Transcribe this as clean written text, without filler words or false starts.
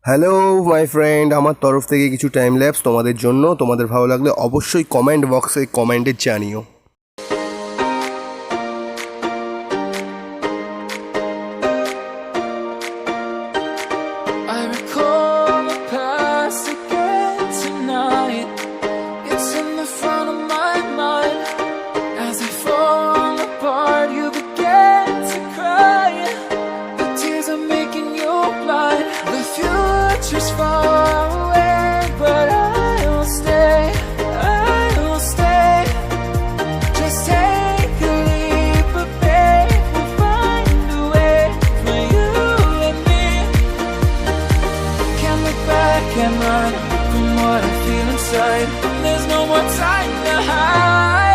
Hello my friend, আমার তরফ থেকে কিছু টাইম ল্যাপস তোমাদের জন্য। তোমাদের ভালো লাগলে অবশ্যই কমেন্ট বক্সে কমেন্টে জানিও। I recall the past again tonight. It's in the front of my mind. As I fall apart, you began to cry. The tears are making you blind. The future's far away, but I'll stay. I'll stay. Just take a leap of faith. We'll find a way for you and me. Can't look back and run from what I feel inside. There's no more time to hide.